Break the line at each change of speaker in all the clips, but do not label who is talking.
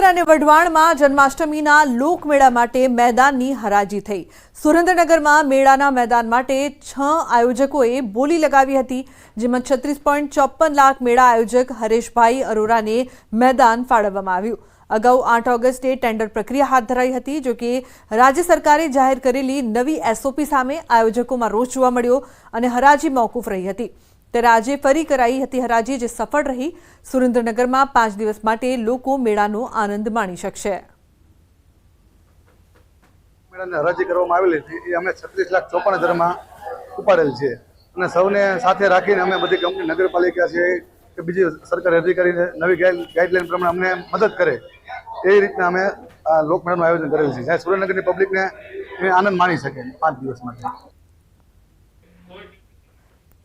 વડોદરા અને વઢવાણમાં જન્માષ્ટમીના લોકમેળા માટે મેદાનની હરાજી થઈ। સુરેન્દ્રનગરમાં મેળાના મેદાન માટે 6 આયોજકોએ બોલી લગાવી હતી, જેમાં 36.54 લાખ મેળા આયોજક હરેશભાઈ અરોરાને મેદાન ફાળવવામાં આવ્યું। અગાઉ 8 ઓગસ્ટે ટેન્ડર પ્રક્રિયા હાથ ધરાઈ હતી, જો કે રાજ્ય સરકારે જાહેર કરેલી નવી એસઓપી સામે આયોજકોમાં રોષ જોવા મળ્યો અને હરાજી મોકૂફ રહી હતી। ત્યારે આજે ફરી કરાઈ હતી હરાજી, જે સફળ રહી। સુરેન્દ્રનગરમાં 5 દિવસ માટે લોકો મેળાનો આનંદ માણી શકશે।
મેળાની હરાજી કરવામાં આવેલી હતી એ અમે 36,54,000 ઉપાડેલ છે અને સૌને સાથે રાખીને અમે બધી કંપની નગરપાલિકા છે કે બીજી સરકારી અધિકારીને નવી ગાઈડલાઈન પ્રમાણે અમને મદદ કરે એ રીતના અમે આ લોકમેળાનું આયોજન કરેલ છે, જ્યાં સુરેન્દ્રનગરની પબ્લિકને આનંદ માણી શકે 5 દિવસ માટે।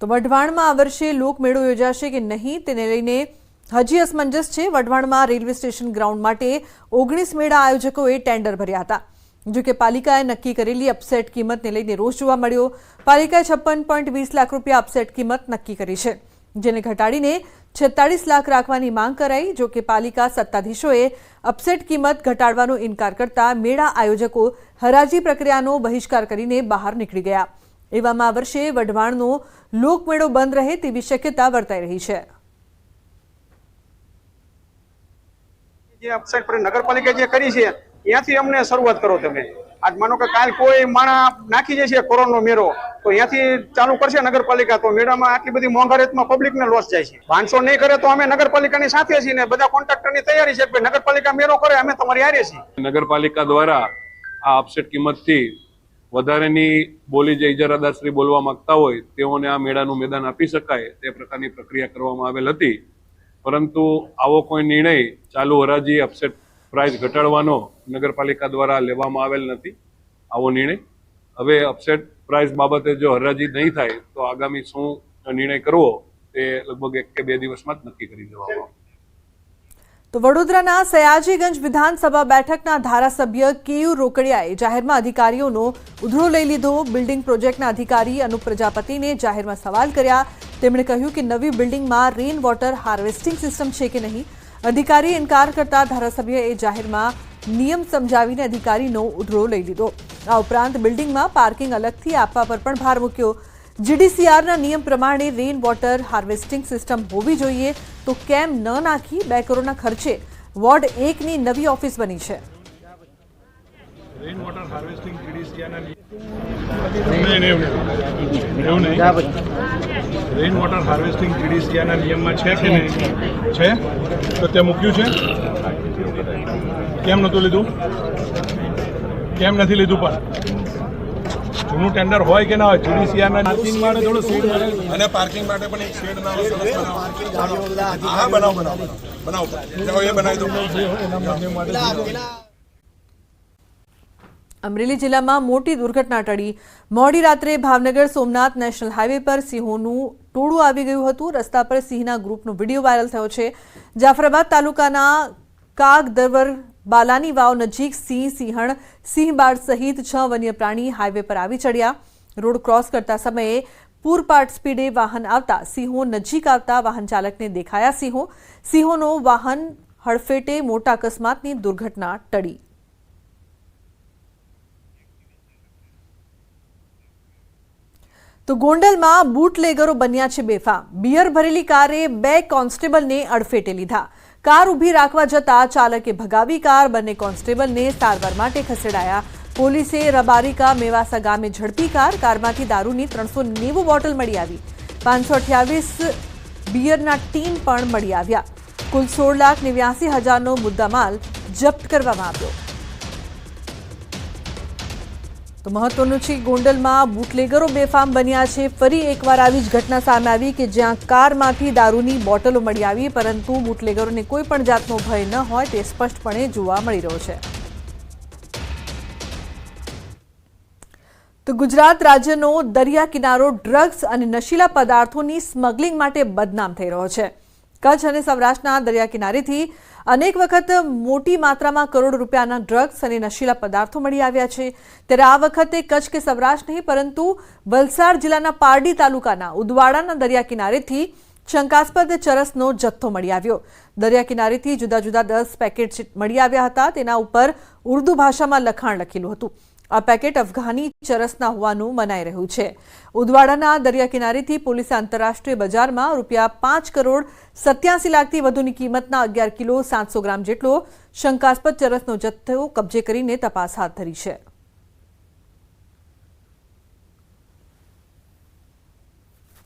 તો વઢવાણમાં આ વર્ષે લોકમેળો યોજાશે કે નહીં તેને લઈને હજી અસમંજસ છે। વઢવાણમાં રેલવે સ્ટેશન ગ્રાઉન્ડ માટે 19 મેળા આયોજકોએ ટેન્ડર ભર્યા હતા, જો કે પાલિકાએ નક્કી કરેલી અપસેટ કિંમતને લઈને રોષ જોવા મળ્યો। પાલિકાએ 56.20 લાખ રૂપિયા અપસેટ કિંમત નક્કી કરી છે, જેને ઘટાડીને 46 લાખ રાખવાની માંગ કરાઈ। જો કે પાલિકા સત્તાધીશોએ અપસેટ કિંમત ઘટાડવાનો ઇનકાર કરતા મેળા આયોજકો હરાજી પ્રક્રિયાનો બહિષ્કાર કરીને બહાર નીકળી ગયા। એવામાં આ વર્ષે વઢવાણનો લોકમેળો બંધ રહે તેવી શક્યતા વર્તાઈ રહી છે।
જે અપસેટ પર નગરપાલિકા જે કરી છે ત્યાંથી અમને શરૂઆત કરો તમે। આજ માનો કે કાલ કોઈ માણા નાખી જશે કોરોનાનો મેળો તો ત્યાંથી ચાલુ કરશે નગરપાલિકા, તો મેળામાં આટલી બધી મોંઘારેતમાં પબ્લિકને લોસ જાય છે। 500 નહીં કરે તો અમે નગરપાલિકાની સાથે છીએ ને બધા કોન્ટ્રાક્ટરની તૈયારી છે કે નગરપાલિકા મેળો કરે અમે તમારી હારે છીએ।
નગરપાલિકા દ્વારા આ અપસેટ કિંમતથી વધારેની બોલી જે ઇજારાદારશ્રી બોલવા માંગતા હોય તેઓને આ મેળાનું મેદાન આપી શકાય તે પ્રકારની પ્રક્રિયા કરવામાં આવેલ હતી, પરંતુ આવો કોઈ નિર્ણય ચાલુ હરાજી અપસેટ પ્રાઇસ ઘટાડવાનો નગરપાલિકા દ્વારા લેવામાં આવેલ નથી। આવો નિર્ણય હવે અપસેટ પ્રાઇસ બાબતે જો હરાજી નહીં થાય તો આગામી શું નિર્ણય કરવો તે લગભગ 1 કે 2 દિવસમાં જ નક્કી કરી દેવામાં આવશે।
તો વડોદરાના સયાજીગંજ વિધાનસભા બેઠકના ધારાસભ્ય કેયુ રોકડિયાએ જાહેરમાં અધિકારીઓનો ઉધડો લઈ લીધો। બિલ્ડિંગ પ્રોજેક્ટના અધિકારી અનુપ પ્રજાપતિને જાહેરમાં સવાલ કર્યા। તેમણે કહ્યું કે નવી બિલ્ડિંગમાં રેન વોટર હાર્વેસ્ટિંગ સિસ્ટમ છે કે નહીં। અધિકારીએ ઇનકાર કરતા ધારાસભ્યએ જાહેરમાં નિયમ સમજાવીને અધિકારીનો ઉધડો લઈ લીધો। આ ઉપરાંત બિલ્ડિંગમાં પાર્કિંગ અલગથી આપવા પર પણ ભાર મૂક્યો। જીડીસીઆરના નિયમ પ્રમાણે રેન વોટર હાર્વેસ્ટિંગ સિસ્ટમ હોવી જોઈએ, તો કેમ ન નાખી 2 કરોડના ખર્ચે વોર્ડ 1 ની નવી ઓફિસ બની છે।
રેન વોટર હાર્વેસ્ટિંગ જીડીસીઆરના રેન વોટર હાર્વેસ્ટિંગ જીડીસીઆરના નિયમમાં છે કે નહીં છે તો તે મૂક્યું છે, કેમ નહોતું લીધું, કેમ નથી લીધું? પણ જૂનું ટેન્ડર હોય કે ના હોય, જીડીસીઆરના પાર્કિંગ માટે થોડો શેડ અને પાર્કિંગ માટે પણ એક શેડ ના હા બનાવો એ બનાવી દો।
અમરેલી જિલ્લામાં મોટી દુર્ઘટના ટળી। મોડી રાત્રે ભાવનગર સોમનાથ નેશનલ હાઈવે પર સિંહોનું ટોળું આવી ગયું હતું। રસ્તા પર સિંહના ગ્રુપનો વિડીયો વાયરલ થયો છે। જાફરાબાદ તાલુકાના કાગદરવર બાલાની વાવ નજીક સિંહ, સિંહણ, સિંહબાળ સહિત 6 વન્ય પ્રાણી હાઈવે પર આવી ચડ્યા। રોડ ક્રોસ કરતા સમયે પૂરપાટ સ્પીડે વાહન આવતા સિંહો નજીક આવતા વાહન ચાલકને દેખાયા। સિંહોનો વાહન હડફેટે મોટા અકસ્માતની દુર્ઘટના ટળી। તો ગોંડલમાં બુટલેગરો બન્યા છે બેફામ। બિયર ભરેલી કારે 2 કોન્સ્ટેબલને અડફેટે લીધા। કાર ઊભી રાખવા જતા ચાલકે ભગાવી કાર। બંને કોન્સ્ટેબલને સારવાર માટે ખસેડાયા। પોલીસે રબારિકા મેવાસા ગામે ઝડપી કાર। કારમાંથી દારૂની 390 બોટલ મળી આવી। 528 બિયરના ટીન પણ મળી આવ્યા। કુલ 16,89,000નો મુદ્દામાલ જપ્ત કરવામાં આવ્યો। તો મહત્વનું છે, ગોંડલમાં બુટલેગરો બેફામ બન્યા છે। ફરી એકવાર આવી જ ઘટના સામે આવી કે જ્યાં કારમાંથી દારૂની બોટલો મળી આવી, પરંતુ બુટલેગરોને કોઈ પણ જાતનો ભય ન હોય તે સ્પષ્ટપણે જોવા મળી રહ્યો છે। તો ગુજરાત રાજ્યનો દરિયા કિનારો ડ્રગ્સ અને નશીલા પદાર્થોની સ્મગલિંગ માટે બદનામ થઈ રહ્યો છે। કચ્છ અને સૌરાષ્ટ્રના દરિયા કિનારેથી અનેક વખત મોટી માત્રામાં કરોડો રૂપિયાના ડ્રગ્સ અને નશીલા પદાર્થો મળી આવ્યા છે। ત્યારે આ વખતે કચ્છ કે સૌરાષ્ટ્ર નહીં પરંતુ વલસાડ જિલ્લાના પારડી તાલુકાના ઉદવાડાના દરિયા કિનારેથી શંકાસ્પદ ચરસનો જથ્થો મળી આવ્યો. દરિયા કિનારેથી જુદા જુદા 10 પેકેટ મળી આવ્યા હતા. તેના ઉપર ઉર્દુ ભાષામાં લખાણ લખેલું હતું. આ પેકેટ અફઘાની ચરસના હોવાનું મનાઈ રહ્યું છે. ઉદવાડાના દરિયા કિનારેથી પોલીસે આંતરરાષ્ટ્રીય બજારમાં ₹5 કરોડ 87 લાખથી વધુની કિંમતના 11 કિલો 700 ગ્રામ જેટલો શંકાસ્પદ ચરસનો જથ્થો કબજે કરીને તપાસ હાથ ધરી છે.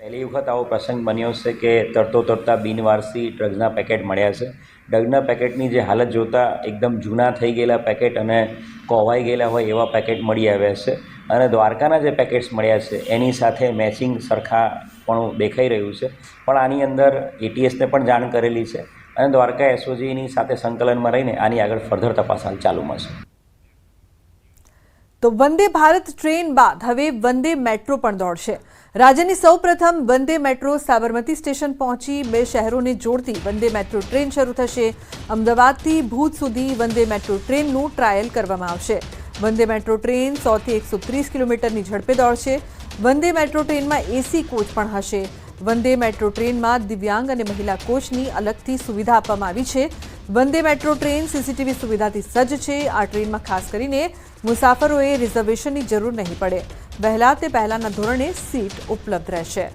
પહેલી વખત આવો પ્રસંગ બન્યો છે કે તરતા બિનવારસી ડ્રગ્સના પેકેટ મળ્યા છે. ડ્રગ્સના પેકેટની જે હાલત જોતાં એકદમ જૂના થઈ ગયેલા પેકેટ અને કોવાઈ ગયેલા હોય એવા પેકેટ મળી આવ્યા છે. અને દ્વારકાના જે પેકેટ્સ મળ્યા છે એની સાથે મેચિંગ સરખાપણું દેખાઈ રહ્યું છે. પણ આની અંદર ATSને પણ જાણ કરેલી છે અને દ્વારકા SOGની સાથે સંકલનમાં રહીને આની આગળ ફર્ધર તપાસ હાલ ચાલુમાં છે.
તો વંદે ભારત ટ્રેન બાદ હવે વંદે મેટ્રો પણ દોડશે. રાજ્યની સૌપ્રથમ વંદે મેટ્રો સાબરમતી સ્ટેશન પહોંચી 2 શહેરોને જોડતી વંદે મેટ્રો ટ્રેન શરૂ થશે. અમદાવાદથી ભુજ સુધી વંદે મેટ્રો ટ્રેનનું ટ્રાયલ કરવામાં આવશે. વંદે મેટ્રો ટ્રેન 100 થી 130 કિલોમીટરની ઝડપે દોડશે. વંદે મેટ્રો ટ્રેનમાં AC કોચ પણ હશે. વંદે મેટ્રો ટ્રેનમાં દિવ્યાંગ અને મહિલા કોચની અલગથી સુવિધા આપવામાં આવી છે. વંદે મેટ્રો ટ્રેન CCTV સુવિધાથી સજ્જ છે. આ ટ્રેનમાં ખાસ કરીને મુસાફરોએ રિઝર્વેશનની જરૂર નહીં પડે. વહેલા તે પહેલાના ધોરણે સીટ ઉપલબ્ધ રહેશે.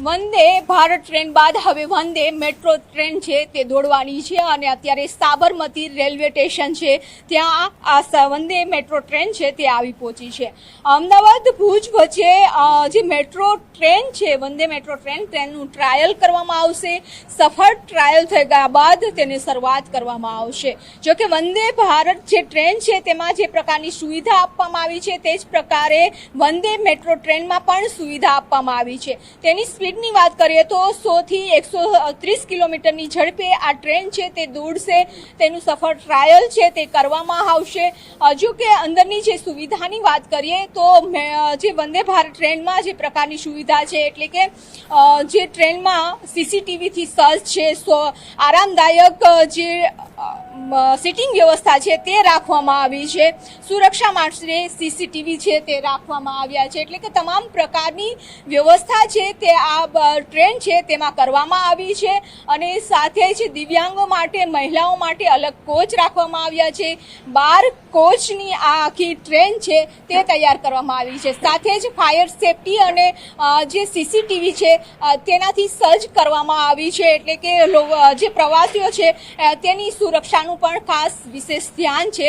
વંદે ભારત ટ્રેન બાદ હવે વંદે મેટ્રો ટ્રેન છે તે દોડવાની છે અને અત્યારે સાબરમતી રેલવે સ્ટેશન છે ત્યાં આ વંદે મેટ્રો ટ્રેન છે તે આવી પહોંચી છે. અમદાવાદ ભુજ વચ્ચે જે મેટ્રો ટ્રેન છે વંદે મેટ્રો ટ્રેન તેનું ટ્રાયલ કરવામાં આવશે. સફળ ટ્રાયલ થઈ ગયા બાદ તેની શરૂઆત કરવામાં આવશે. જો કે વંદે ભારત જે ટ્રેન છે તેમાં જે પ્રકારની સુવિધા આપવામાં આવી છે તે જ પ્રકારે વંદે મેટ્રો ટ્રેનમાં પણ સુવિધા આપવામાં આવી છે. તેની સ્પીડની વાત કરીએ તો 100 થી 130 કિલોમીટરની ઝડપે આ ટ્રેન છે તે દોડશે. તેનું સફળ ટ્રાયલ છે તે કરવામાં આવશે. જો કે અંદરની જે સુવિધાની વાત કરીએ તો જે વંદે ભારત ટ્રેનમાં જે પ્રકારની સુવિધા છે એટલે કે જે ટ્રેનમાં CCTVથી સજ્જ છે, આરામદાયક જે સિટિંગ વ્યવસ્થા છે તે રાખવામાં આવી છે. સુરક્ષા માટે CCTV છે તે રાખવામાં આવ્યા છે. એટલે કે તમામ પ્રકારની વ્યવસ્થા છે તે આ ટ્રેન છે તેમાં કરવામાં આવી છે. અને સાથે જ દિવ્યાંગો માટે, મહિલાઓ માટે અલગ કોચ રાખવામાં આવ્યા છે. 12 કોચની આ આખી ટ્રેન છે તે તૈયાર કરવામાં આવી છે. સાથે જ ફાયર સેફટી અને જે CCTV છે તેનાથી સજ્જ કરવામાં આવી છે. એટલે કે જે પ્રવાસીઓ છે તેની સુરક્ષાનું પણ ખાસ વિશેષ ધ્યાન છે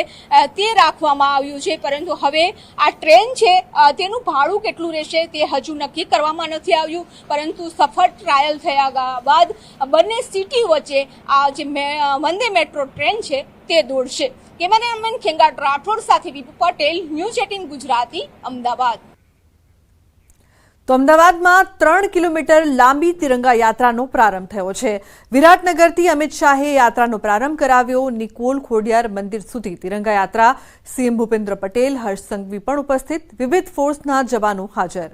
તે રાખવામાં આવ્યું છે. પરંતુ હવે આ ટ્રેન છે તેનું ભાડું કેટલું રહેશે તે હજુ નક્કી કરવામાં નથી આવ્યું. પરંતુ સફળ ટ્રાયલ થયા બાદ બંને સિટી વચ્ચે આ જે વંદે મેટ્રો ટ્રેન છે તે દોડશે. કેમેરામેન ખેંગાટ રાઠોડ સાથે વિપુ પટેલ, ન્યૂઝ 18 ગુજરાતી, અમદાવાદ.
તો અમદાવાદમાં 3 કિલોમીટર લાંબી તિરંગા યાત્રાનો પ્રારંભ થયો છે. વિરાટનગરથી અમિત શાહે યાત્રાનો પ્રારંભ કરાવ્યો. નિકોલ ખોડિયાર મંદિર સુધી તિરંગા યાત્રા. CM ભૂપેન્દ્ર પટેલ, હર્ષ સંઘવી પણ ઉપસ્થિત. વિવિધ ફોર્સના જવાનો હાજર.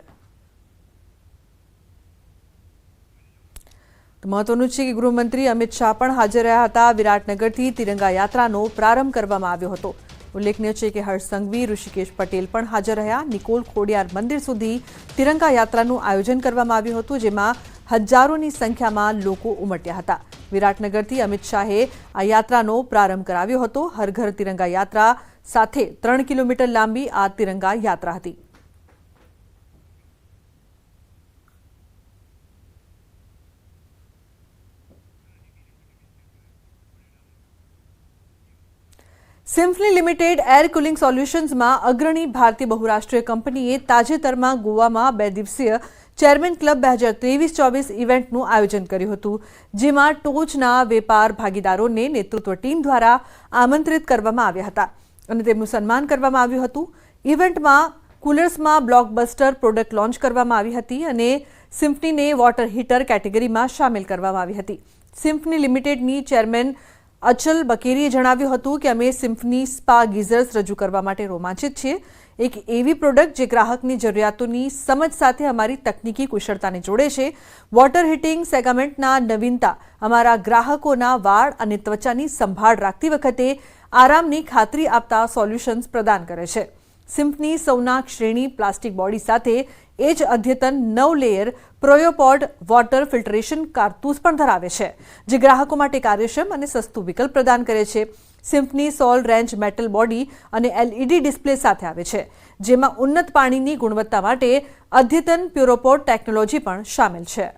મહત્વનું છે કે ગૃહમંત્રી અમિત શાહ પણ હાજર રહ્યા હતા. વિરાટનગરથી તિરંગા યાત્રાનો પ્રારંભ કરવામાં આવ્યો હતો. ઉલ્લેખનીય છે કે હર્ષ સંઘવી, ઋષિકેશ પટેલ પણ હાજર રહ્યા. નિકોલ ખોડિયાર મંદિર સુધી તિરંગા યાત્રાનું આયોજન કરવામાં આવ્યું હતું, જેમાં હજારોની સંખ્યામાં લોકો ઉમટ્યા હતા. વિરાટનગરથી અમિત શાહે આ યાત્રાનો પ્રારંભ કરાવ્યો હતો. હર ઘર તિરંગા યાત્રા સાથે 3 કિલોમીટર લાંબી આ તિરંગા યાત્રા હતી. સિમ્ફની લિમિટેડ એર કુલિંગ સોલ્યુશન્સમાં અગ્રણી ભારતીય બહુરાષ્ટ્રીય કંપનીએ તાજેતરમાં ગોવામાં 2 દિવસીય ચેરમેન ક્લબ 2023-24 ઇવેન્ટનું આયોજન કર્યું હતું, જેમાં ટોચના વેપાર ભાગીદારોને નેતૃત્વ ટીમ દ્વારા આમંત્રિત કરવામાં આવ્યા હતા અને તેમનું સન્માન કરવામાં આવ્યું હતું. ઇવેન્ટમાં કુલર્સમાં બ્લોકબસ્ટર પ્રોડક્ટ લોન્ચ કરવામાં આવી હતી અને સિમ્ફનીને વોટર હીટર કેટેગરીમાં સામેલ કરવામાં આવી હતી. સિમ્ફની લિમિટેડની ચેરમેન અચલ બકેરીએ જણાવ્યું હતું કે અમે સિમ્ફની સ્પા ગીઝર્સ રજૂ કરવા માટે રોમાંચિત છીએ. એક એવી પ્રોડક્ટ જે ગ્રાહકની જરૂરિયાતોની સમજ સાથે અમારી તકનીકી કુશળતાને જોડે છે. વોટર હીટિંગ સેગમેન્ટના નવીનતા અમારા ગ્રાહકોના વાળ અને ત્વચાની સંભાળ રાખતી વખતે આરામની ખાતરી આપતા સોલ્યુશન્સ પ્રદાન કરે છે. સિમ્ફની સૌનાક શ્રેણી પ્લાસ્ટિક બોડી સાથે એ જ અદ્યતન 9 લેયર પ્રોયોપોડ વોટર ફિલ્ટરેશન કારતૂસ પણ ધરાવે છે, જે ગ્રાહકો માટે કાર્યક્ષમ અને સસ્તું વિકલ્પ પ્રદાન કરે છે. સિમ્ફની સોલ રેન્જ મેટલ બોડી અને LED ડિસ્પ્લે સાથે આવે છે, જેમાં ઉન્નત પાણીની ગુણવત્તા માટે અદ્યતન પ્યુરોપોડ ટેકનોલોજી પણ શામેલ છે.